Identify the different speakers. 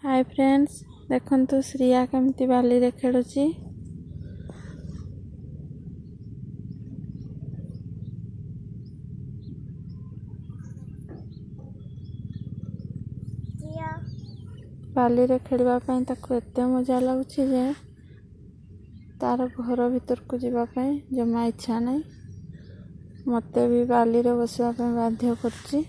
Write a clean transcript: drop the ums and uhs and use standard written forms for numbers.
Speaker 1: Hi friends, देखंतु श्रिया केमती बाली रे खेलुची। बाली रे खेलवा पई ताको एते मजा लागुची जे तार घर भीतर को जीवा पई जमा इच्छा नहीं। मते भी बाली रे बसवा पई बाध्य करची।